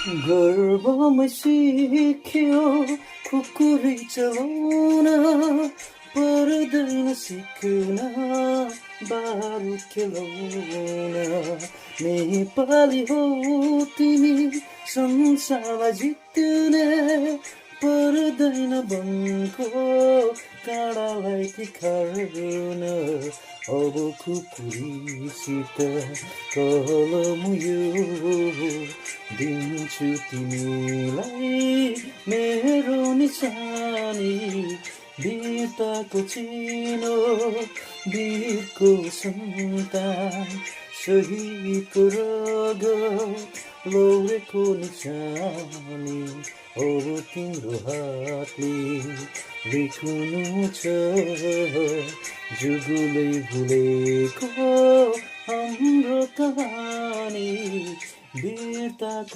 गर्वमै सिक्यो खुकुरी चलाउन पर्दैन सिक्न बारु खेलाउन नेपाली हो तिमी संसारलाई जित्ने पर्दैन वनको काँडालाई तिखार्न अब खुकुरीसित कलम यो दिन्छु तिमीलाई मेरो निशानी वीरताको चिनो वीरको सन्तान शहीदको रगत लौरेको निशानी अब तिम्रो हातले लेख्नु छ जुगुलै भुलेको हाम्रो कहानी वीरताको